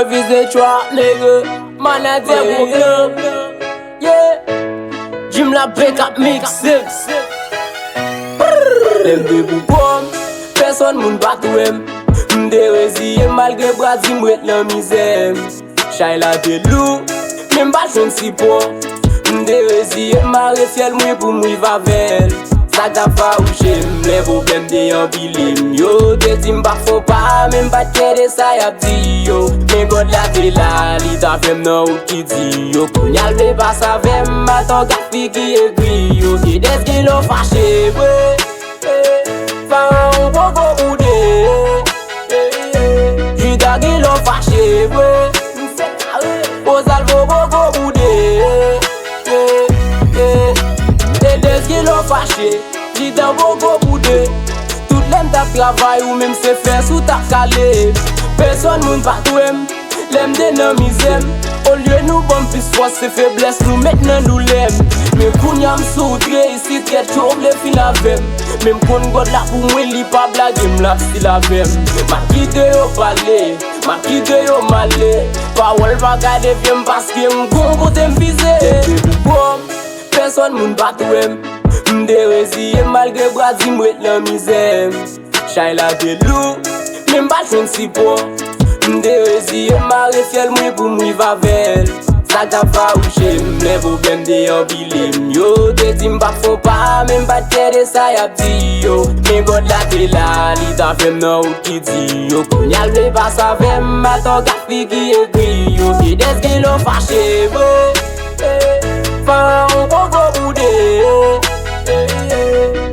me vize chwa, nigga. Man a te pou club. Yeah. Jim la break up mix it. Lem de pou pom, person moun batou em. Mde reziye malgre brazi mwet nan mizem. Chay la te lou, mem bachon si po. Mde reziye mare fiel mwe pou mwi vavel. Sak da fa ou jem, levo bem de yon bilim yo. Te tim bak fon pa, men bat kede sa yap di yo. Men god la te la, li ta fem nan ou ki di yo. Kounyal be pa sa fem, matan kat fi ki egri yo. Ki deske lo fache, we fa an boko oude. Jida ki lo fache, we ozal boko oude. Ki lo fache, li dan boko boude. Tout lem tap travay ou même se fè sou tap kale. Person moun patou em, lem de nan mizem. Au lieu nou bon pis fos se febles nou maintenant nou lem. Men koun yam soutre isi tret chouk le fin avem. Mem kon god la pou mwen li pa blage m la si la vem. Ma kide yo pale, ma kide yo male. Pa wol pa gade viem paske m kon kote m vize. Te pou bom, person moun batou em. Mde reziye malgre brazi mwet nan mizem. Chay la te lou, men bachon si po. Mde reziye mare fiel mwe pou mwi vavel. Sak da fa ou jem, levo bem de yon bilim yo. Te tim bak fon pa, men bat kede sa yap di yo. Men god la te la, li ta fem nan ou ki di yo. Kounyal ble pa sa fem, matan kat fi ki egri yo. Ki deske lo fache, fa an boko oude.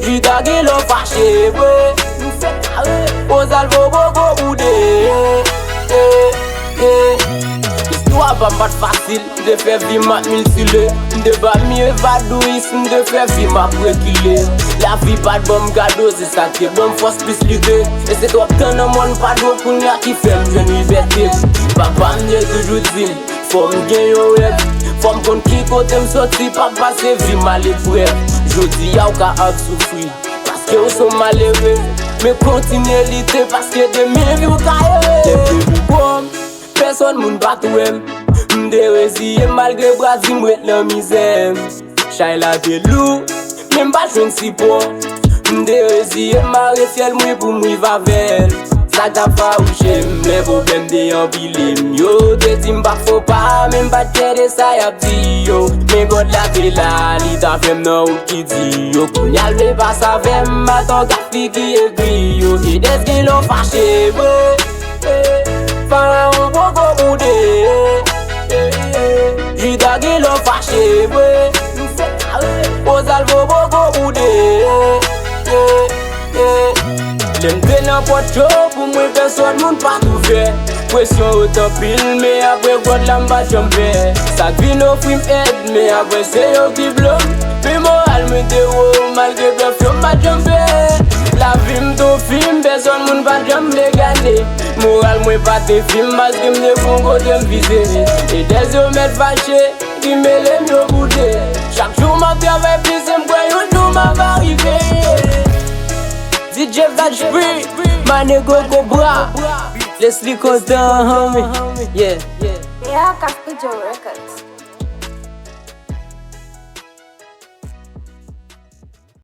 Jida ki lo fache, ozal boko oude. Histoire pa mat fasil, de fe vi mat mil sile. Mde ba mi evadouis, mde fe vi mat prekile. La vi pat bom gado, se sa ke bom fos pis lide. E se top ten nan mon pado, koun ya ki fem jen liberté. Papa mne toujou zin, fom gen yo rep. Fom kon ki kote m soti, papa se vi male bref. Jodi yaw ka ak soufri, paske ou son malere. Me kontine lite, paske demi vi ou ka ere. Te pou bom, person moun batou em. Mde reziye malgre brazi mwet nan mizem. Chay la te lou, men bachon si po. Mde reziye mare fiel mwe pou mwi vavel. Sak da fa ou jem, levo bem de yon bilim yo. Te tim bak fon pa, men bat kede sa yap di yo. Men god la te la, li ta fem nan ou ki di yo. Kounyal ble pa sa fem, matan kat fi ki egri yo. Ki deske lo fache, fa an boko oude. Jida ki lo fache, ozal boko oude. Lem te nan pot chou pou mwen person moun patou fe. Presyon otan pil, me apre god la mba jompe. Sak vi nou frim ed, me apre se yo ki blom. Pi moral mwen te wou, malgre blom yo mba jompe. La vim to film, person moun pa jompe gane. Moral mwen pa te film, maske mne kon kote m vize. E des yo met fache, ki me lem yo boude. Chak chou ma piave plis, m kwen yo nou ma va rive. DJ Vajpri, my nigga Cobra. Let's lick us down, homie. Yeah. Yeah, Castillo Records.